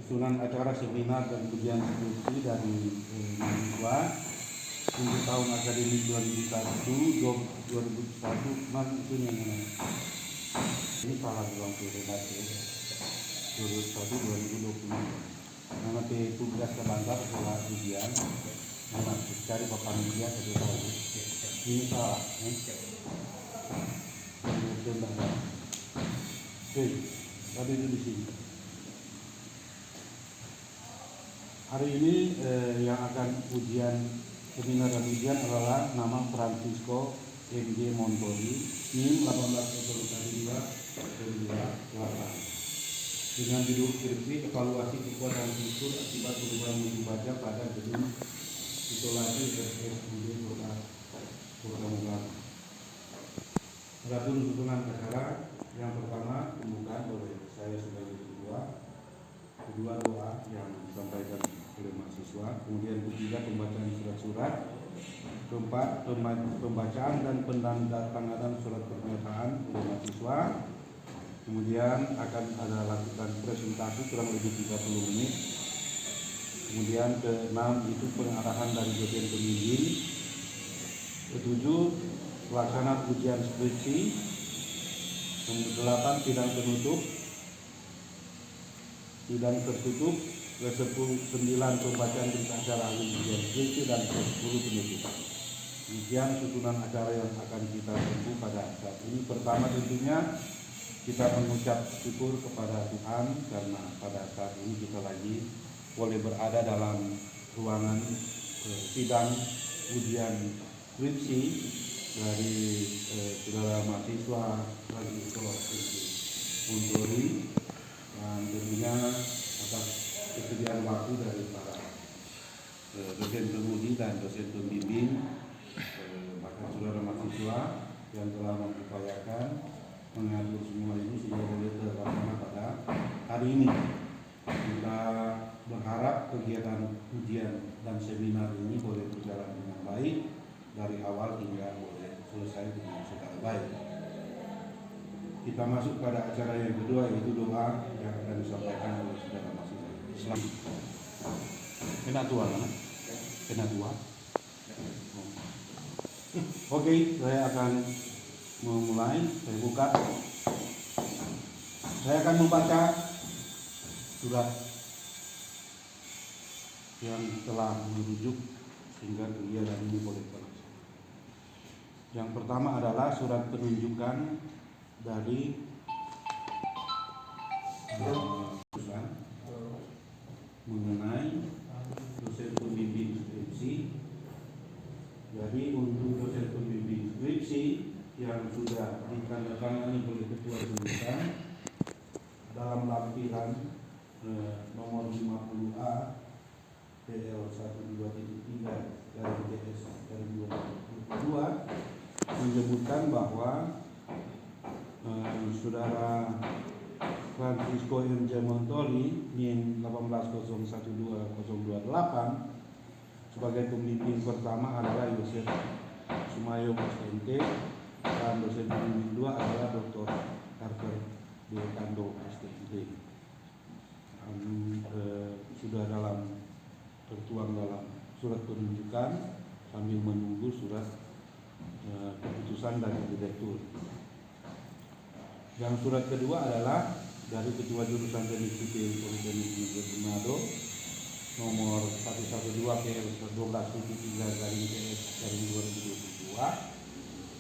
susunan acara seminar dan ujian skripsi dari mahasiswa untuk tahun akademik 2001 mas itu yang ini salah ruang redaksi 2001-2020 nanti tugas kebantar setelah ujian mana cari papan ujian satu tahun ini salah oke tadi itu di sini. Hari ini yang akan ujian seminar dan ujian adalah nama Francisco MJ Montori, NIM 1802 dengan judul skripsi evaluasi kekuatan struktur akibat perubahan mutu baca pada gedung isolasi RSUD Kota Mogagu. Adapun susunan acara yang pertama pembukaan oleh saya sebagai ketua, kedua doa yang disampaikan oleh mahasiswa, kemudian ketiga pembacaan surat-surat, keempat pembacaan dan penandatanganan surat pernyataan oleh mahasiswa, kemudian akan ada lakukan presentasi kurang lebih 30 menit, kemudian keenam itu pengarahan dari dosen pembimbing, ketujuh pelaksanaan ujian skripsi, ke-8 sidang penutup, sidang tertutup, ke-9 pembacaan berita acara ujian skripsi dan ke-10 penutup. Demikian susunan acara yang akan kita tempuh pada saat ini. Pertama tentunya kita mengucap syukur kepada Tuhan karena pada saat ini kita lagi boleh berada dalam ruangan sidang ujian skripsi dari saudara mahasiswa Francisco Montori dan tentunya atas kesediaan waktu dari para dosen penguji dan dosen pembimbing bahkan saudara mahasiswa yang telah mengupayakan mengatur semua ini sehingga boleh terlaksana pada hari ini. Kita berharap kegiatan ujian dan seminar ini boleh berjalan dengan baik dari awal hingga boleh selesai dengan secara baik. Kita masuk pada acara yang kedua, yaitu doa yang akan disampaikan oleh saudara mahasiswa. Selamat. Kena tua kan? Kena tua. Oke, saya akan memulai. Saya buka. Saya akan membaca surat yang telah merujuk sehingga kegiatan ini boleh terlaksana. Yang pertama adalah surat penunjukan dari mengenai dosen pembimbing skripsi. Jadi untuk dosen pembimbing skripsi yang sudah ditandatangani oleh ketua jurusan dalam lampiran nomor 50A PL 12.3 dari TS dari 2022 menyebutkan bahwa saudara Francisco MJ Montori NIM 18012-028 sebagai pembimbing pertama adalah Yosef Sumayo SMT dan dosen pembimbing 2 adalah Dr. Carter Dekando STMT. Sudah tertuang dalam surat penunjukan sambil menunggu surat keputusan dari direktur. Yang surat kedua adalah dari Ketua Jurusan Teknik Sipil Politeknik Negeri Manado nomor 112 PL 12.3/TS/2022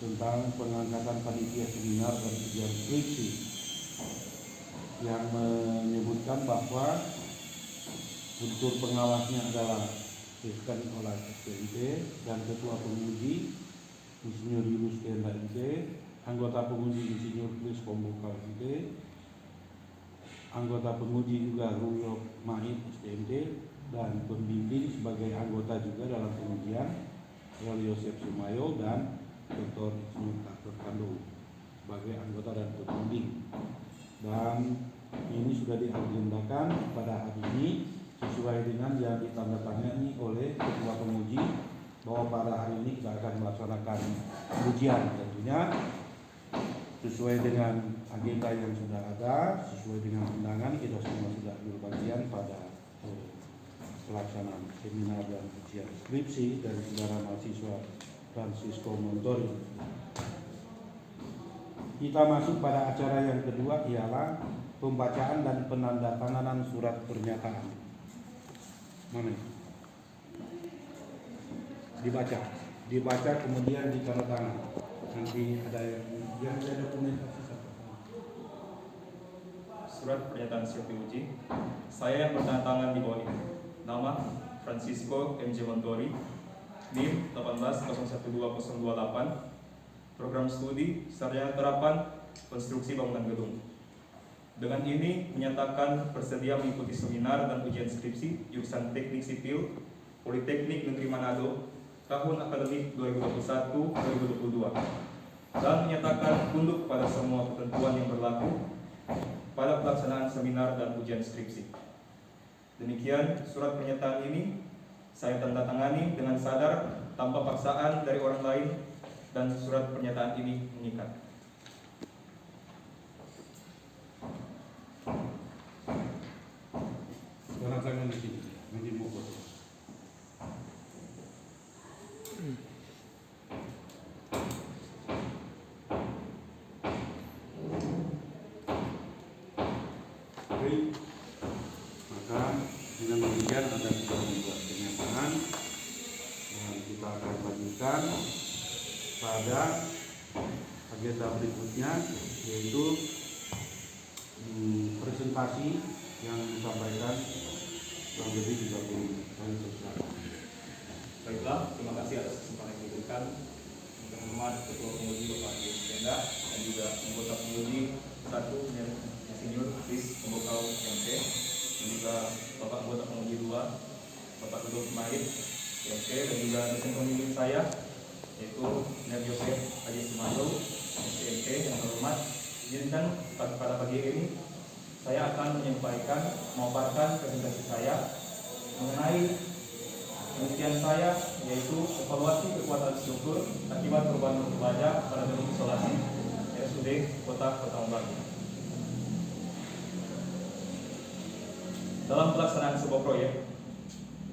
tentang pengangkatan panitia seminar dan ujian skripsi yang menyebutkan bahwa unsur pengawasnya adalah Iskan oleh SPMT dan Ketua Penguji Insinyur Yunus Kenda MT, anggota penguji Insinyur Kris Kombokal MT, anggota penguji juga Rulyo Mahid STMT, dan pembimbing sebagai anggota juga dalam pengujian Wali Yosef Sumayo dan Dr. Insinyur Carter Kando sebagai anggota dan pembimbing. Dan ini sudah diagendakan pada hari ini sesuai dengan yang ditandatangani oleh Ketua Penguji bahwa pada hari ini kita akan melaksanakan ujian. Tentunya sesuai dengan agenda yang sudah ada, sesuai dengan undangan, kita semua sudah berbagian pada pelaksanaan seminar dan ujian skripsi dari saudara mahasiswa Francisco Montori. Kita masuk pada acara yang kedua, ialah pembacaan dan penandatanganan surat pernyataan. Mana? Dibaca kemudian ditandatangan. Nanti ada yang ada dokumentasi. Surat pernyataan siap diuji. Saya yang bertandatangan di bawah ini. Nama Francisco MJ Montori, NIM 1801228, program studi Sarjana Terapan Konstruksi Bangunan Gedung. Dengan ini menyatakan bersedia mengikuti seminar dan ujian skripsi jurusan Teknik Sipil Politeknik Negeri Manado tahun akademik 2021-2022 dan menyatakan tunduk pada semua ketentuan yang berlaku pada pelaksanaan seminar dan ujian skripsi. Demikian surat pernyataan ini saya tanda tangani dengan sadar tanpa paksaan dari orang lain, dan surat pernyataan ini mengikat. Tanda tangan di sini, nanti mau foto. Maka dengan demikian Anda sudah membuat pernyataan dan kita akan lanjutkan pada agenda berikutnya, yaitu presentasi yang disampaikan kurang lebih 30 menit. Baiklah, terima kasih atas kesempatan yang diberikan. Yang hormat Ketua Penguji Bapak Yus Tenda dan juga anggota penguji 1 yang senior Kris Pembokau MC, dan juga Bapak anggota penguji 2 Bapak Duduk Mahir MC, dan juga dosen pembimbing saya yaitu Ner Yosef Haji Sumanto SPMP. Yang terhormat, izinkan pada pagi ini saya akan memaparkan presentasi saya mengenai penelitian saya, yaitu evaluasi kekuatan struktur akibat perubahan bentuk baja pada gedung isolasi RSUD Kota Pekanbaru. Dalam pelaksanaan sebuah proyek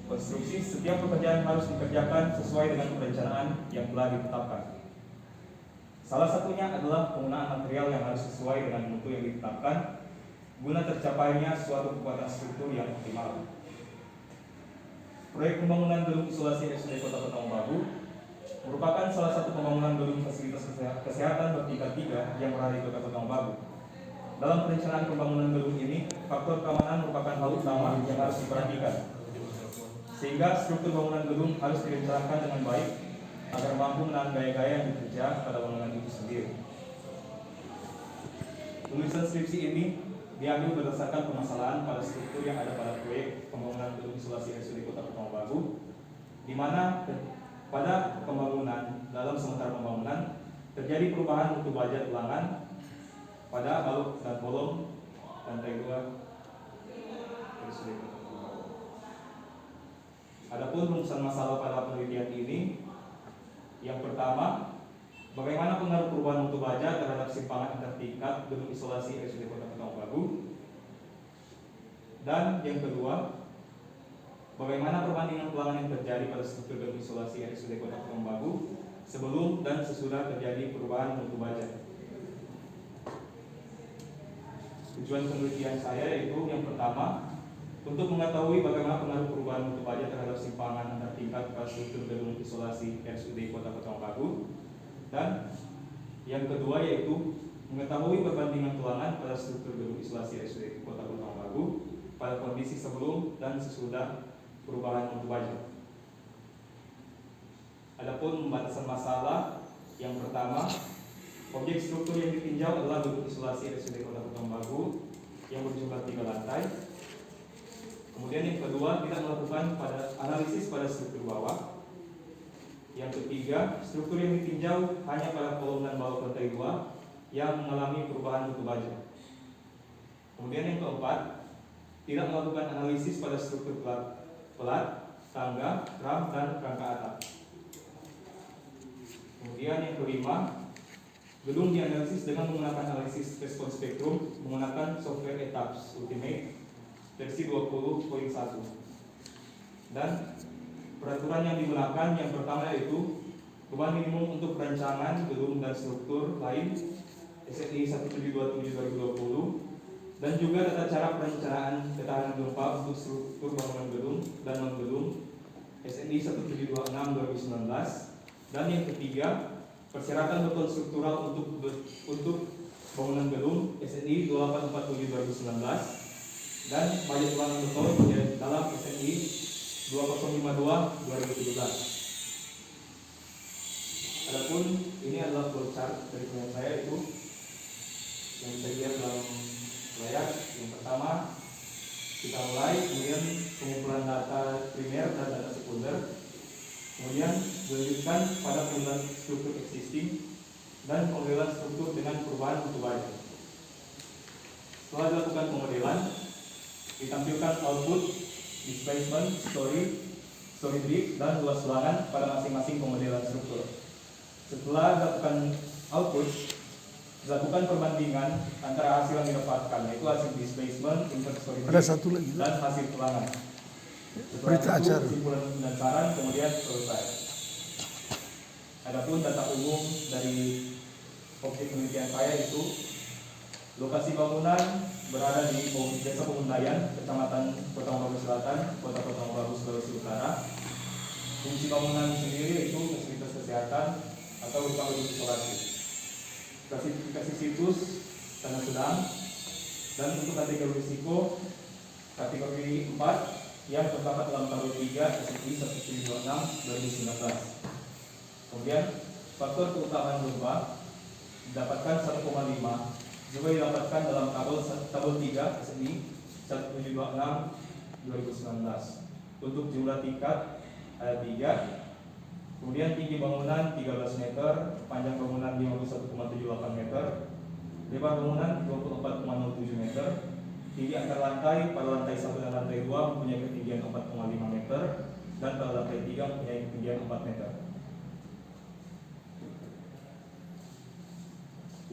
konstruksi, setiap pekerjaan harus dikerjakan sesuai dengan perencanaan yang telah ditetapkan. Salah satunya adalah penggunaan material yang harus sesuai dengan mutu yang ditetapkan guna tercapainya suatu kekuatan struktur yang optimal. Proyek pembangunan gedung isolasi RSUD Kota Pekanbaru merupakan salah satu pembangunan gedung fasilitas kesehatan bertingkat 3 yang berada di Kota Pekanbaru. Dalam perencanaan pembangunan gedung ini, faktor keamanan merupakan hal utama yang harus diperhatikan, sehingga struktur bangunan gedung harus direncanakan dengan baik agar mampu menahan gaya-gaya yang bekerja pada bangunan itu sendiri. Tulisan skripsi ini diambil berdasarkan permasalahan pada struktur yang ada pada proyek pembangunan gedung isolasi RSUD Kota Pekanbaru, di mana pada pembangunan dalam sementara pembangunan terjadi perubahan mutu baja tulangan pada balok dan kolom lantai 2 RSUD Kota Pekanbaru. Adapun rumusan masalah pada penelitian ini, yang pertama, bagaimana pengaruh perubahan mutu baja terhadap simpangan intertingkat gedung isolasi RSUD Kota Pekanbaru? Dan yang kedua, bagaimana perbandingan tulangan yang terjadi pada struktur gedung isolasi RSUD Kota Pekanbaru sebelum dan sesudah terjadi perubahan mutu baja? Tujuan penelitian saya yaitu yang pertama, untuk mengetahui bagaimana pengaruh perubahan mutu baja terhadap simpangan antar tingkat pada struktur gedung isolasi RSUD Kota Pekanbaru. Dan yang kedua yaitu mengetahui perbandingan tulangan pada struktur gedung isolasi RSUD Kota Pekanbaru pada kondisi sebelum dan sesudah perubahan mutu baja. Adapun pembatasan masalah, yang pertama, objek struktur yang ditinjau adalah gedung isolasi RSUD Kota Pekanbaru yang berjumlah 3 lantai. Kemudian yang kedua, kita melakukan analisis pada struktur bawah. Yang ketiga, struktur yang ditinjau hanya pada kolom dan balok lantai 2 yang mengalami perubahan mutu baja. Kemudian yang keempat, tidak melakukan analisis pada struktur pelat, tangga, ram, dan rangka atap. Kemudian yang kelima, Gedung dianalisis dengan menggunakan analisis respon spektrum menggunakan software ETAPS Ultimate versi 20.1. Dan peraturan yang digunakan yang pertama yaitu beban minimum untuk perancangan gedung dan struktur lain SNI 1727/2020 dan juga tata cara perencanaan ketahanan gempa untuk struktur bangunan gedung dan non-gedung SNI 1726/2019. Dan yang ketiga, persyaratan beton struktural untuk bangunan gedung SNI 2847/2019 dan pajak ulangan beton dalam SNI 2052/2017. Adapun ini adalah flowchart dari klien saya itu yang bisa dilihat dalam layar. Yang pertama kita mulai, kemudian pengumpulan data primer dan data sekunder, kemudian dilanjutkan pada pengumpulan struktur existing dan pengodelan struktur dengan perubahan mutu baja. Setelah dilakukan pengodelan, ditampilkan output, displacement, story brief, dan luas ruangan pada masing-masing pengodelan struktur. Setelah dilakukan output, dilakukan perbandingan antara hasil yang didapatkan, yaitu hasil displacement, invert story brief, dan hasil ruangan. Setelah itu kesimpulan dan saran kemudian selesai. Adapun data umum dari objek penelitian saya itu lokasi bangunan berada di Desa Pemundayan, Kecamatan Kota Mobagu Selatan, Kota Mobagu, Sulawesi Utara. Fungsi bangunan sendiri yaitu fasilitas kesehatan atau berupa gedung isolasi. Klasifikasi situs tanah sedang, dan untuk kategori risiko kategori 4 yang terdapat dalam tabel 3 SNI 1726/2019. Kemudian faktor keutamaan gempa didapatkan 1,5, juga didapatkan dalam tabel 3 SNI 1726/2019. Untuk jumlah tingkat ada 3. Kemudian tinggi bangunan 13 meter, panjang bangunan 51,78 meter, lebar bangunan 24,07 meter, tinggi antar lantai pada lantai 1 dan lantai 2 mempunyai ketinggian 4,5 meter, dan pada lantai 3 mempunyai ketinggian 4 meter.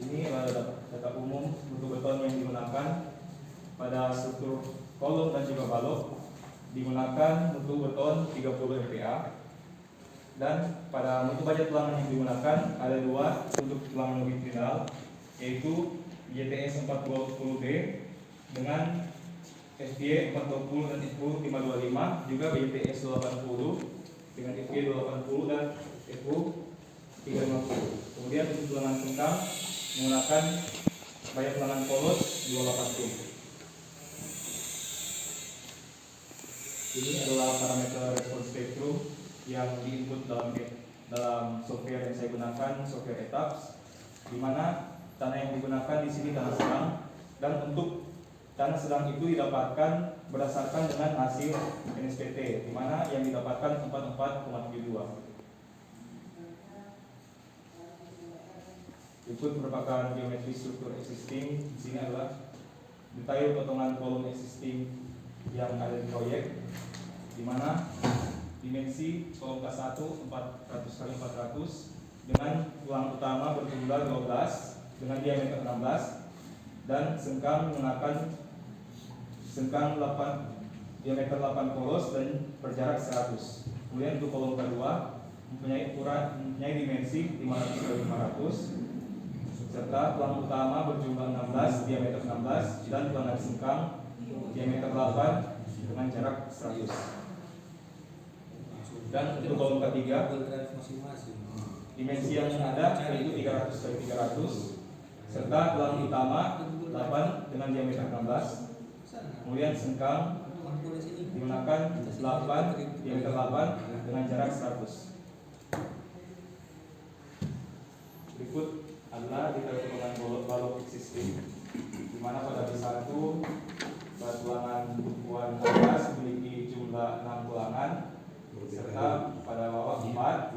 Ini adalah data umum untuk beton yang digunakan pada struktur kolom dan juga balok. Digunakan untuk beton 30 MPa. Dan pada mutu baja tulangan yang digunakan ada 2 untuk tulangan longitudinal, yaitu YTS 420D dengan FY 420 dan FU 525, juga YTS 80 dengan FY 280 dan FU 350. Kemudian untuk tulangan sengkang menggunakan baja tulangan polos 280. Ini adalah parameter respons spektrum yang diinput dalam software yang saya gunakan, software ETAPS, di mana tanah yang digunakan di sini tanah sedang, dan untuk tanah sedang itu didapatkan berdasarkan dengan hasil NSPT, di mana yang didapatkan 44,72. Input merupakan geometri struktur existing. Di sini adalah detail potongan kolom existing yang ada di proyek, di mana dimensi kolom K1 400x400 dengan tulang utama berjumlah 12 dengan diameter 16, dan sengkang menggunakan sengkang 8 diameter 8 polos dan berjarak 100. Kemudian untuk kolom kedua mempunyai dimensi 500x500 serta tulang utama berjumlah 16 diameter 16 dan tulangan sengkang diameter 8 dengan jarak 100. Dan untuk kolom ketiga dimensi yang ada yaitu 300x300 serta tulang utama 8 dengan diameter 16. Kemudian sengkang digunakan 8 diameter 8 dengan jarak 100. Berikut adalah detail potongan balok existing, di mana pada B1 tulangan tumpuan atas memiliki jumlah 6 tulangan, serta pada bawah 4,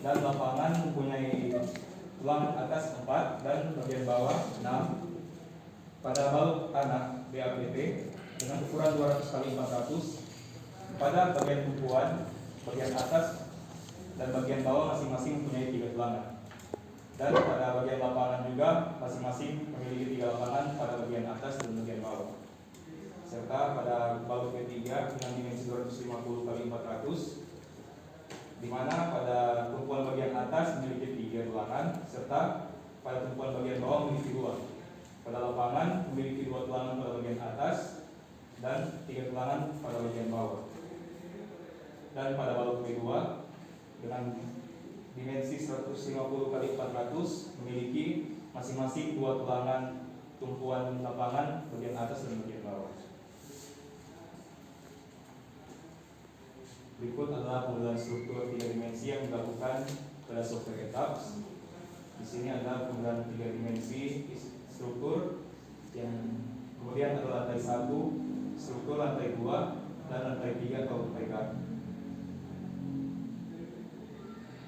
dan lapangan mempunyai tulangan atas 4 dan bagian bawah 6. Pada balok tanah BAPT dengan ukuran 200x400, pada bagian tumpuan, bagian atas dan bagian bawah masing-masing mempunyai 3 tulangan. Dan pada bagian lapangan juga masing-masing memiliki 3 lapangan pada bagian atas dan bagian bawah. Serta pada baut P3 dengan dimensi 250 kali 400, di mana pada tumpuan bagian atas memiliki 3 tulangan, serta pada tumpuan bagian bawah memiliki 2. Pada lapangan memiliki 2 tulangan pada bagian atas dan 3 tulangan pada bagian bawah. Dan pada baut P2 dengan dimensi 150 kali 400 memiliki masing-masing 2 tulangan tumpuan lapangan bagian atas dan bagian bawah. Berikut adalah pembuatan struktur 3 dimensi yang dilakukan pada software ETABS. Di sini ada pembuatan 3 dimensi struktur yang kemudian ada lantai 1, struktur lantai 2, dan lantai 3 atau lantai garden.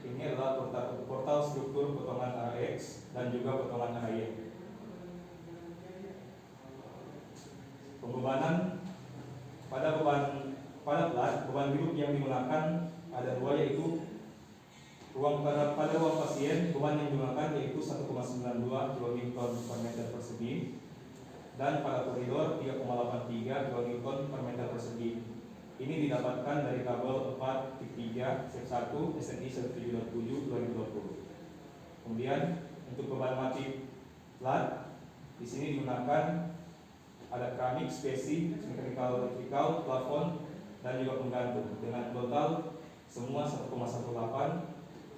Ini adalah portal struktur potongan arah X dan juga potongan arah Y. Pembebanan pada plat, beban hidup yang digunakan ada 2, yaitu pada ruang pasien beban yang digunakan yaitu 1,92 kN per meter persegi, dan pada koridor 3,83 kN per meter persegi. Ini didapatkan dari tabel 4.3 set 1 SNI 1727 2020. Kemudian untuk beban mati plat di sini digunakan ada keramik, spesi, mechanical vertikal, plafon, dan juga penggantung dengan total semua 1,18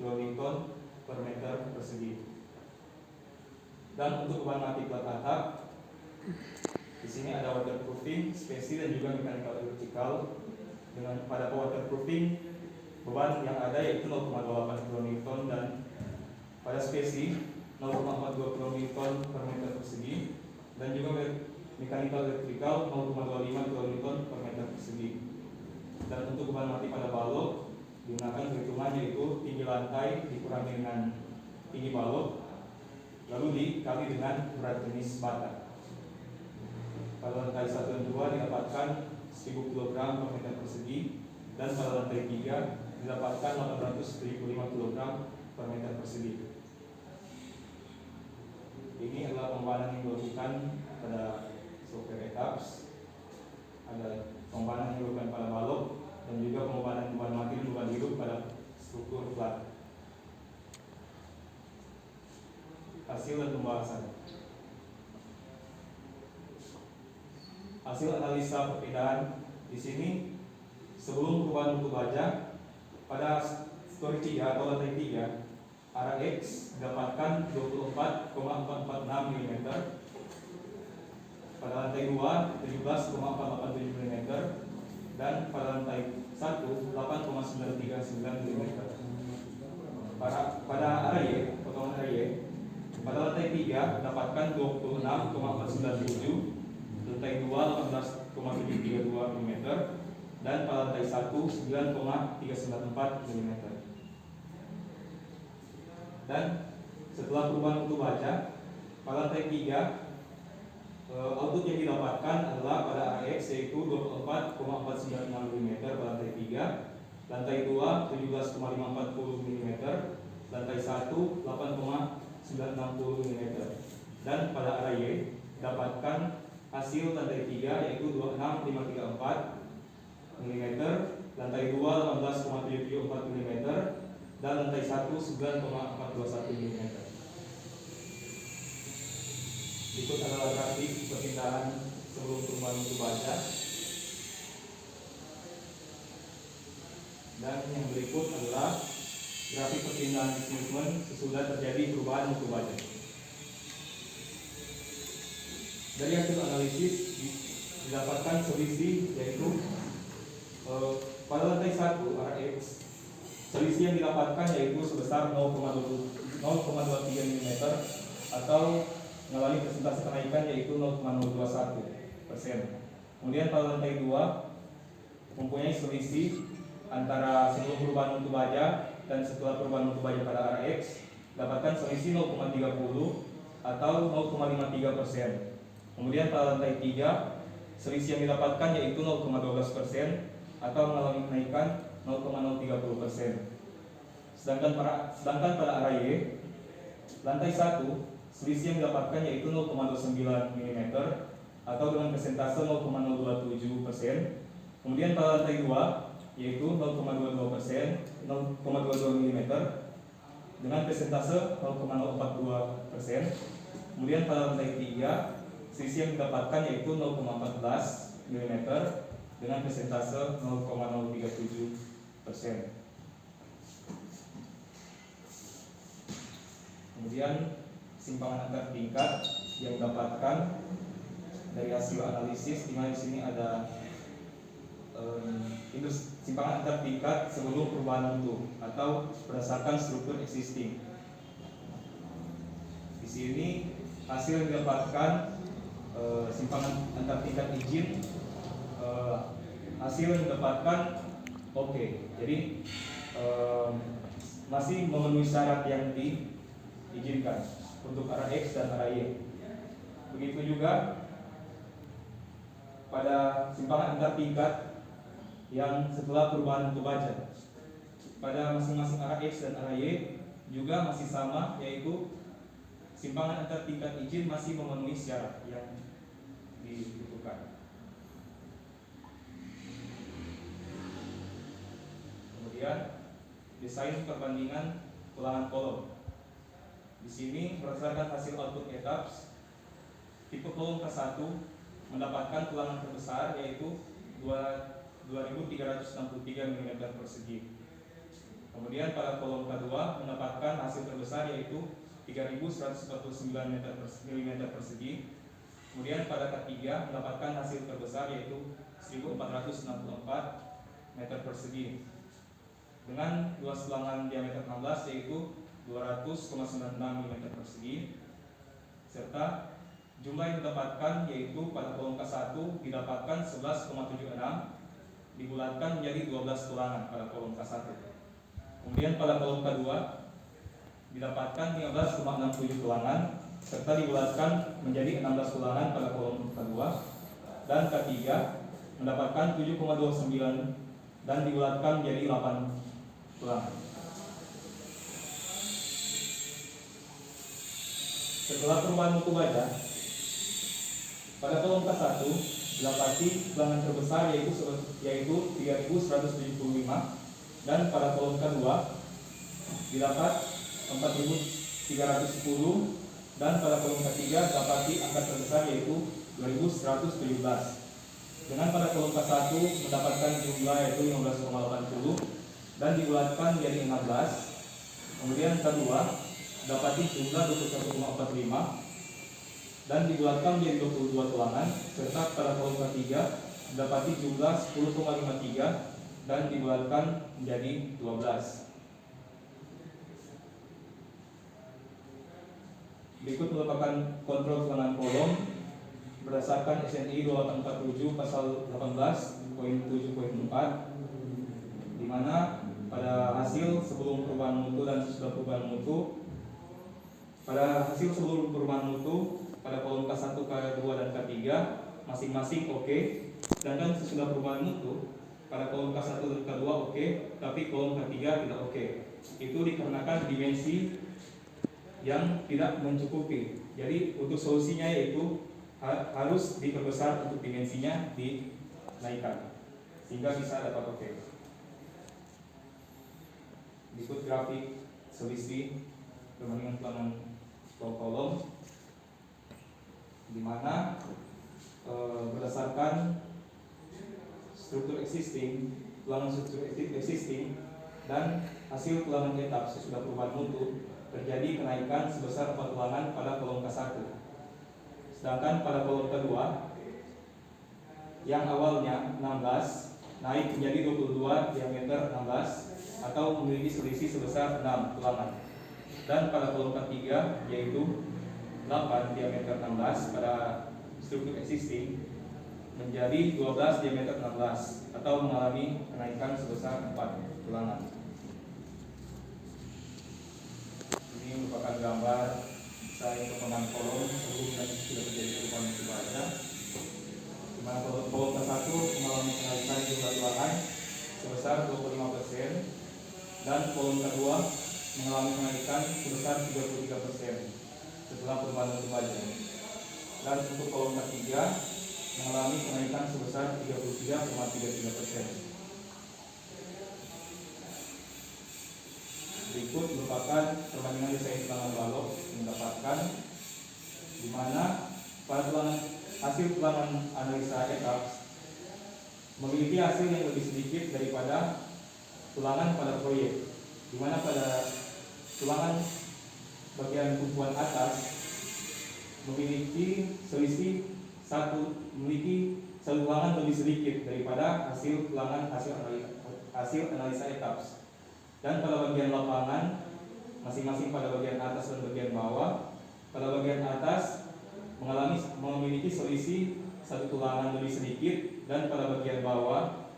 kN per meter persegi. Dan untuk beban mati plat atap di sini ada waterproofing, spesi, dan juga mechanical vertikal. Dengan pada waterproofing beban yang ada yaitu 0,28 kN dan pada spesi 0,42 kN per meter persegi, dan juga mechanical vertikal 0,25 kN per meter persegi. Dan untuk beban mati pada balok digunakan perhitungan yaitu tinggi lantai dikurangi dengan tinggi balok lalu dikali dengan berat jenis bata. Pada lantai 1 dan 2 didapatkan 1000 kg per meter persegi, dan pada lantai 3 didapatkan 875 kg per meter persegi. Ini adalah pembebanan yang dilakukan pada software ETABS. Ada pembebanan yang dilakukan pada balok dan juga pembebanan beban mati dan beban hidup pada struktur plat. Hasil dan pembahasan. Hasil analisa perpindahan di sini sebelum perubahan bentuk baja pada story 3 atau lantai 3 arah X didapatkan 24,446 mm, pada lantai 2 17,487 mm, dan pada lantai 1 8,939 mm. Pada arah Y, potongan arah Y, pada lantai 3 dapatkan 26,497, lantai 2 18,732 mm, dan pada lantai 1 9,394 mm. Dan setelah perubahan bentuk baja pada lantai 3 output yang didapatkan adalah pada arah X yaitu 24,496 mm pada lantai 3, lantai 2 17,540 mm, lantai 1 8,960 mm, dan pada arah Y dapatkan hasil lantai 3 yaitu 26534 mm, lantai 2 18,774 mm, dan lantai 1 9,421 mm. Berikut adalah grafik perpindahan sebelum perubahan bentuk baja. Dan yang berikut adalah grafik perpindahan displacement sesudah terjadi perubahan bentuk baja. Dari hasil analisis didapatkan selisih yaitu pada lantai 1 arah X selisih yang didapatkan yaitu sebesar 0,23 mm atau mengalami persentase kenaikan yaitu 0,021%. Kemudian pada lantai 2 mempunyai selisih antara sebelum perubahan bentuk baja dan setelah perubahan bentuk baja pada arah X dapatkan selisih 0,30 atau 0,53%. Kemudian pada lantai 3 selisih yang didapatkan yaitu 0,12% atau mengalami kenaikan 0,030%. Sedangkan pada arah Y Lantai 1, selisih yang didapatkan yaitu 0,29 mm atau dengan persentase 0,027%. Kemudian pada lantai 2 yaitu 0,22%, 0,22 mm dengan persentase 0,042%. Kemudian pada lantai 3, selisih yang didapatkan yaitu 0,14 mm dengan persentase 0,037%. Kemudian simpangan antar tingkat yang didapatkan dari hasil analisis, di mana di sini ada simpangan antar tingkat sebelum perubahan mutu atau berdasarkan struktur existing. Di sini hasil yang didapatkan simpangan antar tingkat izin, hasil yang didapatkan oke. Jadi masih memenuhi syarat yang diizinkan untuk arah X dan arah Y. Begitu juga pada simpangan antar tingkat yang setelah perubahan mutu baja, pada masing-masing arah X dan arah Y juga masih sama, yaitu simpangan antar tingkat izin masih memenuhi syarat yang dibutuhkan. Kemudian desain perbandingan ulangan kolom. Di sini berdasarkan hasil output etaps, tipe kolom ke-1 mendapatkan ulangan terbesar yaitu 2363 mm persegi. Kemudian pada kolom kedua mendapatkan hasil terbesar yaitu 3149 mm persegi. Kemudian pada ketiga mendapatkan hasil terbesar yaitu 1464 meter persegi dengan luas ulangan diameter 16 yaitu 200,96 mm persegi, serta jumlah yang didapatkan yaitu pada kolom ke-1 didapatkan 11,76 dibulatkan menjadi 12 ulangan pada kolom K1. Kemudian pada kolom kedua didapatkan 15,67 ulangan serta dibulatkan menjadi 16 ulangan pada kolom kedua, dan ketiga mendapatkan 7,29 dan dibulatkan menjadi 8 ulangan. Setelah perubahan mutu baja, pada kolom K1 didapati ulangan terbesar yaitu 3175, dan pada kolom kedua didapat 4310, dan pada kolom ketiga didapati angka terbesar yaitu 2117. Dengan pada kolom K1 mendapatkan jumlah yaitu 15,80 dan dibulatkan menjadi 16. Kemudian kedua dapati jumlah 21,45 dan dibulatkan menjadi 22 ulangan, serta pada kolom ketiga dapati jumlah 10,53 dan dibulatkan menjadi 12. Berikut merupakan kontrol ulangan kolom berdasarkan SNI 2847 pasal 18.7.4, di mana pada hasil sebelum perubahan mutu dan sesudah perubahan mutu, pada hasil sebelum perubahan mutu pada kolom K1, K2 dan K3 masing-masing oke, sedangkan sesudah perubahan mutu pada kolom K1 dan K2 oke, tapi kolom K3 tidak oke. Itu dikarenakan dimensi yang tidak mencukupi. Jadi untuk solusinya yaitu harus diperbesar untuk dimensinya dinaikkan sehingga bisa dapat oke. Berikut grafik selisih perbandingan ulangan kolom, di mana berdasarkan struktur existing, ulangan struktur existing dan hasil ulangan etap sesudah perubahan mutu, terjadi kenaikan sebesar 4 ulangan pada kolom K1. Sedangkan pada kolom kedua yang awalnya 16 naik menjadi 22 diameter 16 atau memiliki selisih sebesar 6 ulangan. Dan pada kolom ketiga yaitu 8 diameter 16 pada struktur existing menjadi 12 diameter 16 atau mengalami kenaikan sebesar 4 ulangan. Ini merupakan gambar desain potongan kolom sebelum dan sudah terjadi perubahan mutu baja, di mana kolom ke-1 mengalami kenaikan jumlah ulangan sebesar 25% dan kolom kedua mengalami kenaikan sebesar 33%. dalam perubahan mutu baja. Dan untuk kolom ketiga mengalami kenaikan sebesar 33,33%. Berikut merupakan perbandingan desain tulangan balok yang mendapatkan, di mana pada hasil tulangan analisa etaps memiliki hasil yang lebih sedikit daripada tulangan pada proyek, di mana pada tulangan bagian tumpuan atas memiliki selisih satu tulangan lebih sedikit daripada hasil analisa etaps. Dan pada bagian lapangan masing-masing pada bagian atas dan bagian bawah, pada bagian atas memiliki selisih satu tulangan lebih sedikit, dan pada bagian bawah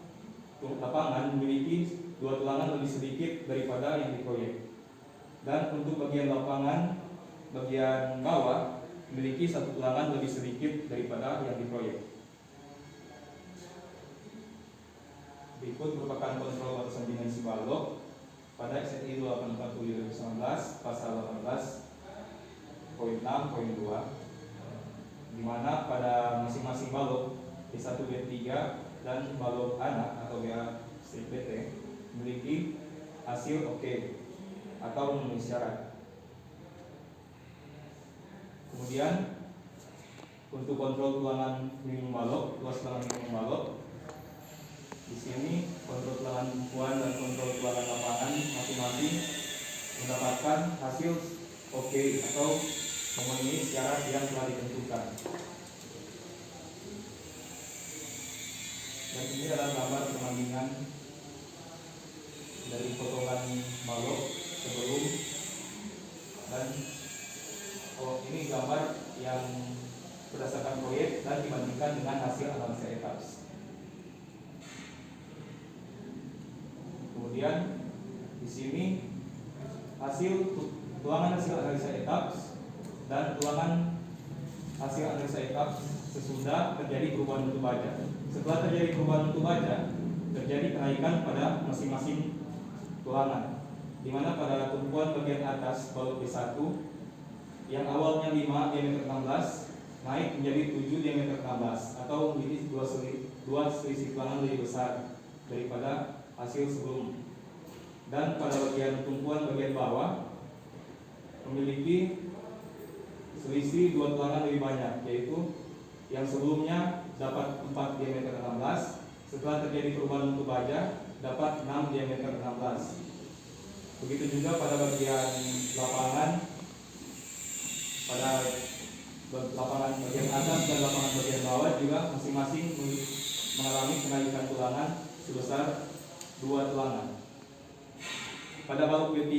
lapangan memiliki dua tulangan lebih sedikit daripada yang diproyek. Dan untuk bagian lapangan bagian bawah memiliki satu tulangan lebih sedikit daripada yang diproyek. Berikut merupakan kontrol batasan dimensi balok pada SNI 284/2019 pasal 18.6.2, di mana pada masing-masing balok B1, B3 dan balok anak atau BA-BT memiliki hasil oke atau memenuhi syarat. Kemudian untuk kontrol tulangan minimum balok, luas tulangan minimum balok, di sini kontrol tulangan tumpuan dan kontrol tulangan lapangan masing-masing mendapatkan hasil oke atau memenuhi syarat yang telah ditentukan. Dan ini adalah gambar perbandingan dari potongan balok sebelum dan ini gambar yang berdasarkan proyek dan dibandingkan dengan hasil analisa etaps. Kemudian di sini tulangan hasil analisa etaps dan tulangan hasil analisa etaps sesudah terjadi perubahan mutu baja. Setelah terjadi perubahan mutu baja, terjadi kenaikan pada masing-masing tulangan, di mana pada tumpuan bagian atas balok B1 yang awalnya 5 diameter 16 naik menjadi 7 diameter 16 atau memiliki dua selisih tulangan lebih besar daripada hasil sebelum. Dan pada bagian tumpuan bagian bawah memiliki selisih 2 tulangan lebih banyak, yaitu yang sebelumnya dapat 4 diameter 16, setelah terjadi perubahan mutu baja dapat 6 diameter 16. Begitu juga pada bagian lapangan, pada lapangan bagian atas dan lapangan bagian bawah juga masing-masing mengalami kenaikan tulangan sebesar 2 tulangan. Pada balok B3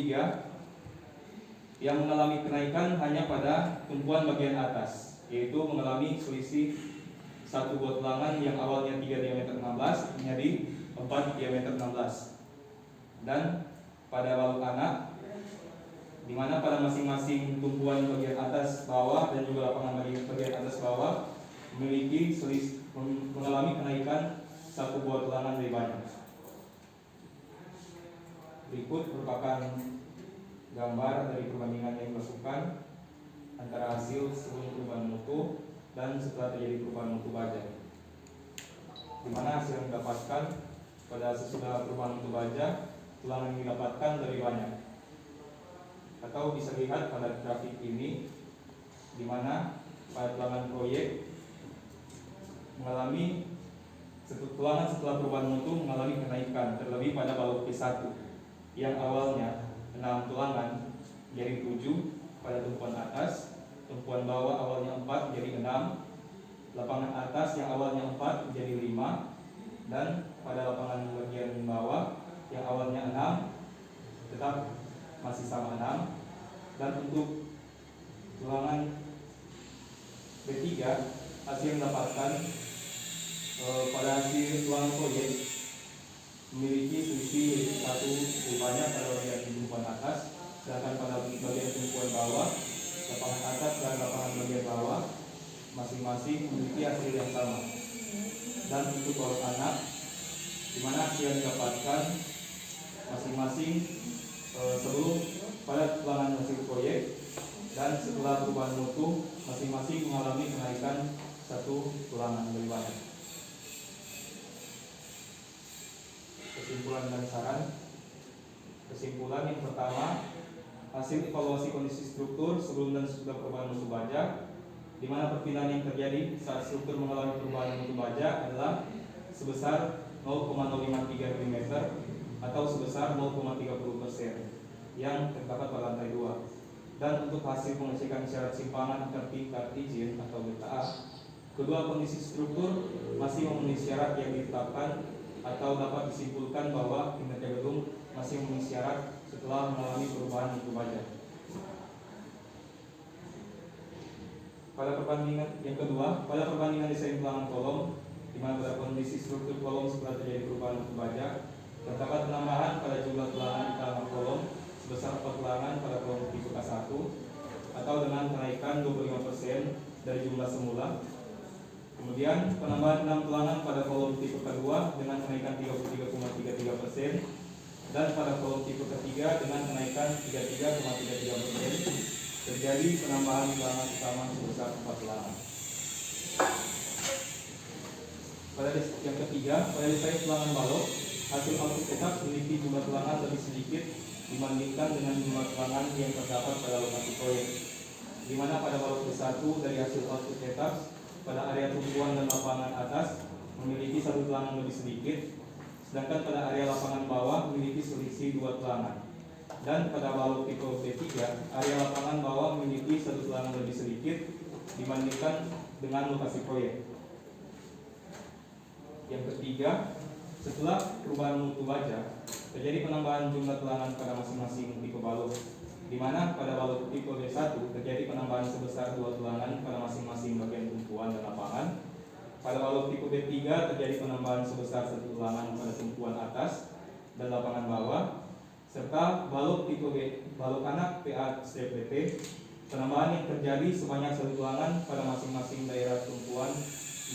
yang mengalami kenaikan hanya pada tumpuan bagian atas, yaitu mengalami selisih 1 buah tulangan yang awalnya 3 diameter 16 menjadi 4 diameter 16. Dan pada balok anak, di mana pada masing-masing tumpuan bagian atas bawah dan juga lapangan bagian atas bawah memiliki mengalami kenaikan 1 buah tulangan lebih banyak. Berikut merupakan gambar dari perbandingan yang dilakukan antara hasil sebelum perubahan mutu dan setelah terjadi perubahan mutu baja, di mana hasil yang didapatkan pada sesudah perubahan mutu baja, tulangan yang didapatkan lebih banyak. Atau bisa lihat pada grafik ini, di mana pada tulangan proyek mengalami tulangan setelah perubahan mutu mengalami kenaikan, terlebih pada balok P1 yang awalnya 6 tulangan jadi 7 pada tumpuan atas, tumpuan bawah awalnya 4 jadi 6, lapangan atas yang awalnya 4 jadi 5, dan pada lapangan bagian bawah yang awalnya 6 tetap masih sama 6. Dan untuk tulangan B3 hasil yang didapatkan pada hasil tulangan proyek memiliki selisih 1 lebih banyak pada bagian tumpuan atas, sedangkan pada bagian tumpuan bawah, lapangan atas dan lapangan bagian bawah masing-masing memiliki hasil yang sama. Dan untuk balok anak, di mana hasil yang didapatkan masing-masing sebelum pada tulangan hasil proyek dan setelah perubahan mutu masing-masing mengalami kenaikan 1 tulangan lebih banyak. Kesimpulan dan saran. Kesimpulan yang pertama, hasil evaluasi kondisi struktur sebelum dan sesudah perubahan mutu baja, di mana perpindahan yang terjadi saat struktur mengalami perubahan mutu baja adalah sebesar 0,053 mm atau sebesar 0,30% yang terdapat pada lantai 2. Dan untuk hasil pengecekan syarat simpangan sertifikat izin atau BTA, kedua kondisi struktur masih memenuhi syarat yang ditetapkan atau dapat disimpulkan bahwa kinerja gedung masih memenuhi syarat setelah mengalami perubahan mutu baja. Pada perbandingan yang kedua, pada perbandingan desain pelangan kolom, di mana pada kondisi struktur kolom setelah terjadi perubahan mutu baja, terdapat penambahan pada jumlah tulangan di kalangan kolom sebesar 4 tulangan pada kolom tipe K1 atau dengan kenaikan 25% dari jumlah semula. Kemudian penambahan 6 tulangan pada kolom tipe K2 dengan kenaikan 33,33% dan pada kolom tipe ketiga dengan kenaikan 33,33%. Terjadi penambahan tulangan utama sebesar 4 tulangan. Pada yang ketiga, pada desain tulangan balok, hasil output tetap memiliki jumlah tulangan lebih sedikit dibandingkan dengan jumlah tulangan yang terdapat pada lokasi proyek, di mana pada balok ke-1 dari hasil output tetap pada area tumpuan dan lapangan atas memiliki 1 tulangan lebih sedikit, sedangkan pada area lapangan bawah memiliki selisih 2 tulangan. Dan pada balok tipe B3, area lapangan bawah memiliki 1 tulangan lebih sedikit dibandingkan dengan lokasi proyek. Yang ketiga, setelah perubahan mutu baja, terjadi penambahan jumlah tulangan pada masing-masing tipe balok, di mana pada balok tipe B1 terjadi penambahan sebesar 2 tulangan pada masing-masing bagian tumpuan dan lapangan. Pada balok tipe B3 terjadi penambahan sebesar 1 tulangan pada tumpuan atas dan lapangan bawah, serta balok tipe B, balok anak PA-BP, penambahan yang terjadi sebanyak 1 tulangan pada masing-masing daerah tumpuan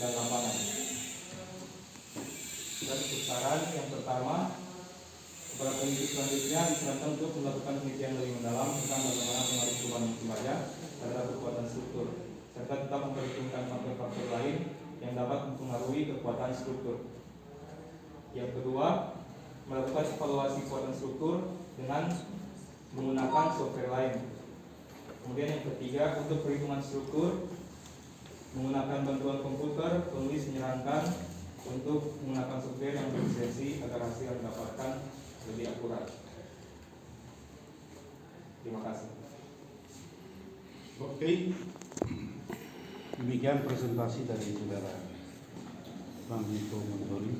dan lapangan. Dan untuk saran yang pertama, kepada penyidik selanjutnya disarankan untuk melakukan penelitian lebih mendalam tentang bagaimana pengaruh perubahan mutu baja terhadap kekuatan struktur, serta tetap memperhitungkan faktor-faktor lain yang dapat mempengaruhi kekuatan struktur. Yang kedua, melakukan evaluasi kekuatan struktur dengan menggunakan software lain. Kemudian yang ketiga, untuk perhitungan struktur menggunakan bantuan komputer, penulis menyarankan untuk menggunakan software yang berlisensi agar hasil yang didapatkan lebih akurat. Terima kasih. Oke, demikian presentasi dari saudara Bang Niko Montori.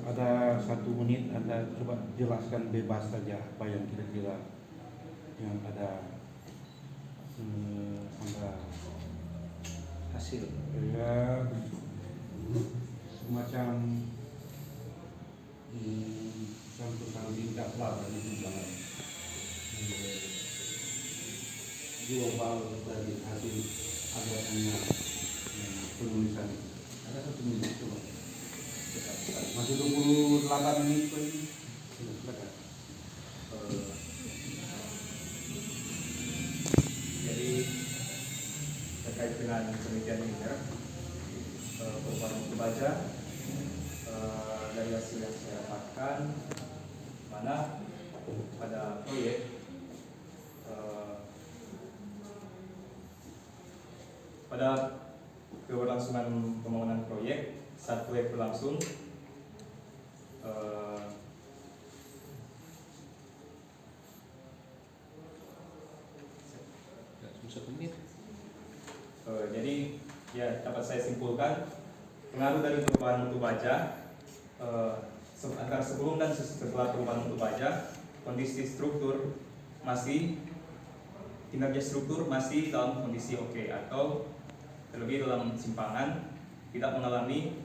Ada 1 menit, Anda coba jelaskan bebas saja apa yang kira-kira yang ada hasil ya, semacam contoh tingkat lah dari jumlah global dari hasil adanya penulisan. Ada 1 menit coba. Masih 28 menit lagi. Silakan. Jadi terkait dengan penelitian ini ya, perubahan mutu baja dari hasil yang saya dapatkan, mana pada proyek pada keberlangsungan pembangunan proyek, saat proyek berlangsung jadi ya dapat saya simpulkan pengaruh dari perubahan mutu baja antara sebelum dan setelah perubahan mutu baja, kondisi struktur masih kinerja struktur masih dalam kondisi oke, atau terlebih dalam simpangan tidak mengalami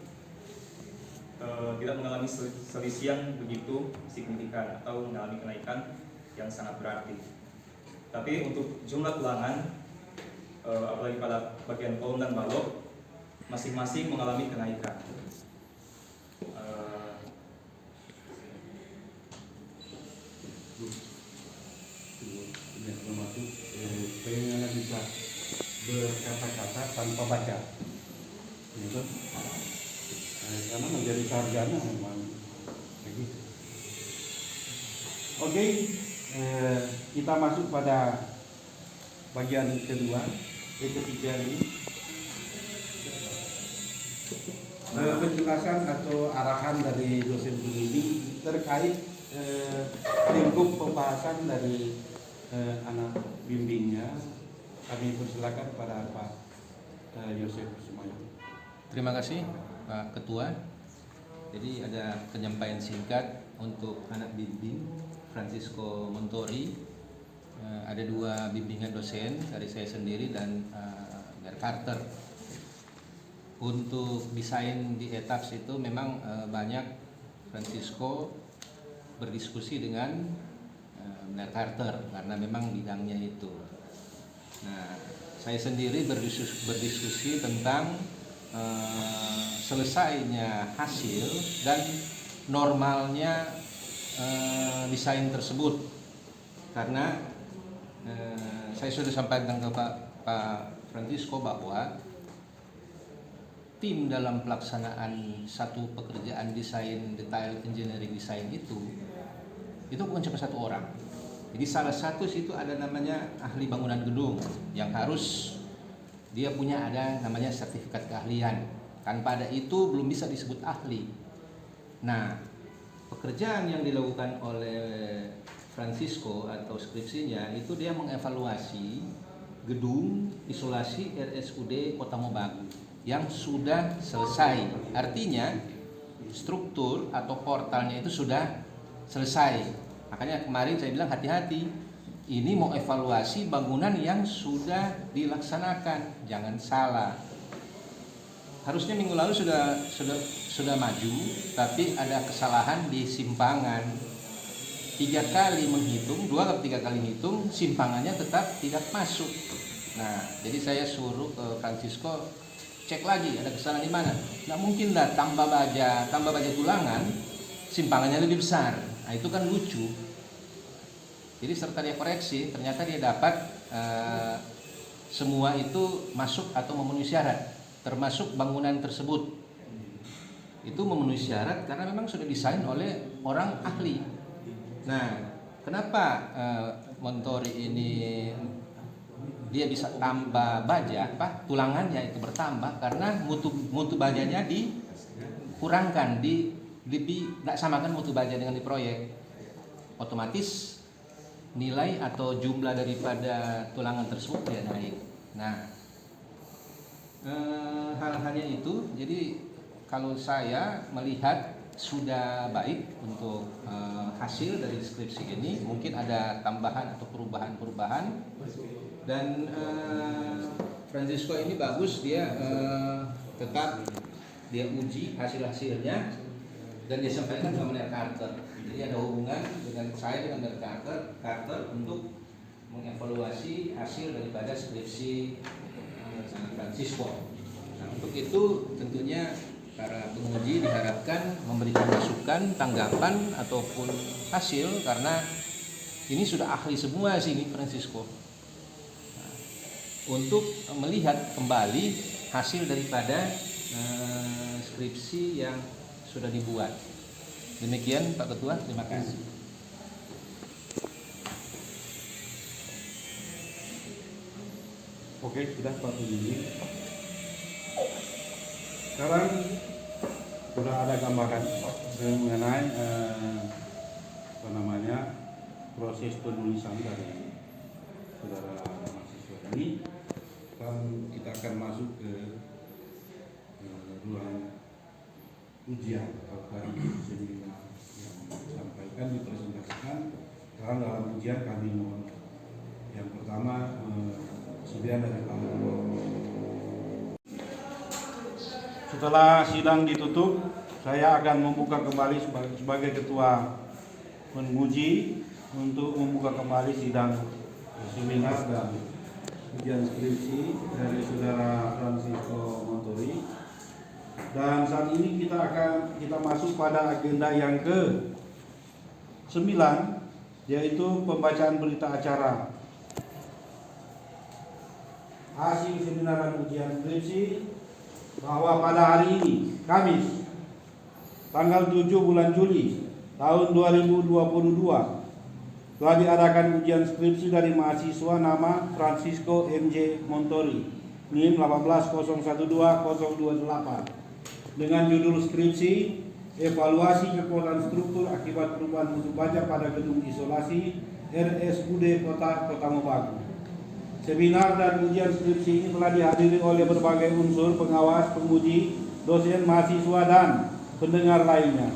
selisih yang begitu signifikan atau mengalami kenaikan yang sangat berarti. Tapi untuk jumlah tulangan apalagi pada bagian kolom dan balok masing-masing mengalami kenaikan. berkata-kata tanpa baca, gitu. Karena menjadi sarjana memang begitu. Oke, kita masuk pada bagian kedua, ketiga ini. Penjelasan atau arahan dari dosen pembimbing terkait lingkup pembahasan dari anak bimbingnya. Kami persilakan pada Pak Yosef Sumayo. Terima kasih Pak Ketua. Jadi ada penyampaian singkat untuk anak bimbing Francisco Montori. Ada 2 bimbingan dosen dari saya sendiri dan dari Carter. Untuk desain di ETAPS itu memang banyak Francisco berdiskusi dengan Benar Carter karena memang bidangnya itu. Nah, saya sendiri berdiskusi tentang selesainya hasil dan normalnya desain tersebut, karena saya sudah sampaikan ke Pak Francisco bahwa tim dalam pelaksanaan satu pekerjaan desain detail engineering design itu bukan cuma 1 orang. Jadi salah satu situ ada namanya ahli bangunan gedung yang harus dia punya ada namanya sertifikat keahlian. Tanpa ada itu belum bisa disebut ahli. Nah, pekerjaan yang dilakukan oleh Francisco atau skripsinya itu dia mengevaluasi gedung isolasi RSUD Kota Mobagu yang sudah selesai. Artinya struktur atau portalnya itu sudah selesai. Makanya kemarin saya bilang hati-hati. Ini mau evaluasi bangunan yang sudah dilaksanakan, jangan salah. Harusnya minggu lalu sudah maju, tapi ada kesalahan di simpangan. 3 kali menghitung, 2 atau 3 kali hitung, simpangannya tetap tidak masuk. Nah, jadi saya suruh ke Francisco cek lagi ada kesalahan di mana. Nggak mungkin lah tambah baja tulangan, simpangannya lebih besar. Nah, itu kan lucu. Jadi serta dia koreksi, ternyata dia dapat semua itu masuk atau memenuhi syarat, termasuk bangunan tersebut. Itu memenuhi syarat karena memang sudah desain oleh orang ahli. Nah, kenapa Montori ini dia bisa tambah baja, tulangannya itu bertambah karena mutu bajanya dikurangkan, lebih tidak samakan mutu baja dengan di proyek. Otomatis nilai atau jumlah daripada tulangan tersebut dia naik. Nah, hal-halnya itu, jadi kalau saya melihat sudah baik untuk hasil dari skripsi ini, mungkin ada tambahan atau perubahan-perubahan. Dan Francisco ini bagus, dia tetap dia uji hasil-hasilnya dan dia sampaikan ke Benar Carter. Jadi ada hubungan dengan saya dengan Benar Carter untuk mengevaluasi hasil daripada skripsi Francisco. Nah, untuk itu tentunya para penguji diharapkan memberikan masukan, tanggapan ataupun hasil, karena ini sudah ahli semua sini Francisco. Nah, untuk melihat kembali hasil daripada skripsi yang sudah dibuat. Demikian Pak Ketua, terima kasih. Oke, sudah Pak Pembimbing. Sekarang sudah ada gambaran mengenai proses penulisan dari saudara mahasiswa ini. Dan kita akan masuk ke ruang ujian atau dari seminar yang disampaikan, dipresentasikan. Sekarang dalam ujian kami mohon yang pertama kesediaan dari Pak Ketua. Setelah sidang ditutup, saya akan membuka kembali sebagai ketua menguji untuk membuka kembali sidang seminar dan ujian skripsi dari saudara Francisco Montori. Dan saat ini kita masuk pada agenda yang ke-9, yaitu pembacaan berita acara. hasil seminar dan ujian skripsi bahwa pada hari ini, Kamis, tanggal 7 bulan Juli tahun 2022, telah diadakan ujian skripsi dari mahasiswa nama Francisco MJ Montori, NIM 18012-028, dengan judul skripsi Evaluasi Kekuatan Struktur Akibat Perubahan Mutu Baja pada Gedung Isolasi RSUD Kota Mobagu. Seminar dan ujian skripsi ini telah dihadiri oleh berbagai unsur pengawas, penguji, dosen, mahasiswa, dan pendengar lainnya.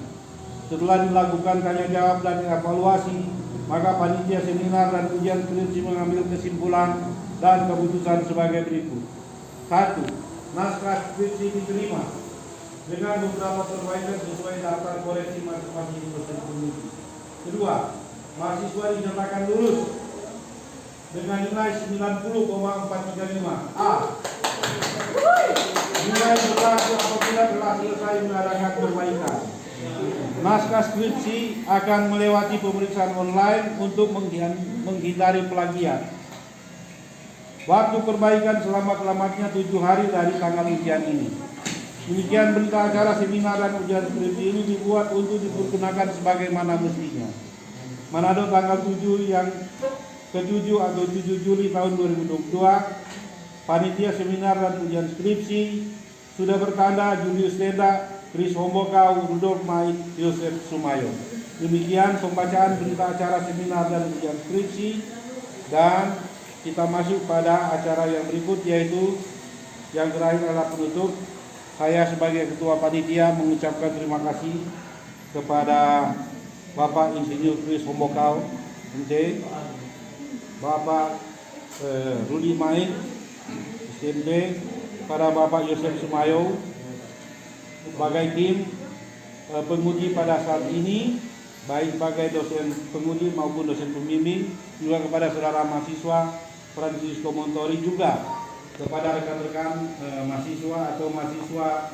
Setelah dilakukan tanya jawab dan evaluasi, maka panitia seminar dan ujian skripsi mengambil kesimpulan dan keputusan sebagai berikut. 1. Naskah skripsi diterima dengan beberapa perbaikan sesuai daftar koreksi masing-masing dosen penguji. 2. Mahasiswa dinyatakan lulus dengan nilai 90,435 A. Nilai berlaku apabila telah selesai mengadakan perbaikan. Naskah skripsi akan melewati pemeriksaan online untuk menghindari plagiat. Waktu perbaikan selama-lamanya 7 hari dari tanggal ujian ini. Demikian berita acara seminar dan ujian skripsi ini dibuat untuk dipergunakan sebagaimana mestinya. Manado tanggal 7 yang ke-7 atau 7 Juli tahun 2022, panitia seminar dan ujian skripsi sudah bertanda Julius Tenda, Chris Hombokau, Rudolf Mait, Yosef Sumayo. Demikian pembacaan berita acara seminar dan ujian skripsi, dan kita masuk pada acara yang berikut, yaitu yang terakhir adalah penutup. Saya sebagai ketua panitia mengucapkan terima kasih kepada Bapak Insinyur Chris Hombokau, MT, Bapak Rudi Mait, SMP, pada Bapak Yosef Sumayo, sebagai tim penguji pada saat ini, baik sebagai dosen penguji maupun dosen pembimbing, juga kepada saudara mahasiswa Francisco Montori, juga kepada rekan-rekan mahasiswa atau mahasiswa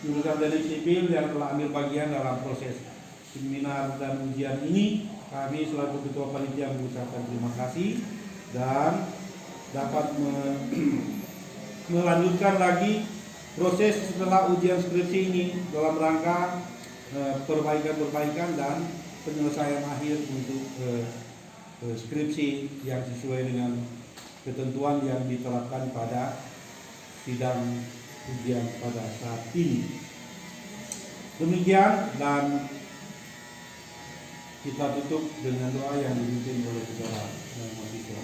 jurusan teknik sipil yang telah ambil bagian dalam proses seminar dan ujian ini. Kami selaku ketua panitia mengucapkan terima kasih dan dapat melanjutkan lagi proses setelah ujian skripsi ini dalam rangka perbaikan dan penyelesaian akhir untuk skripsi yang sesuai dengan ketentuan yang diterapkan pada sidang ujian pada saat ini. Demikian, dan kita tutup dengan doa yang dipimpin oleh saudara mahasiswa.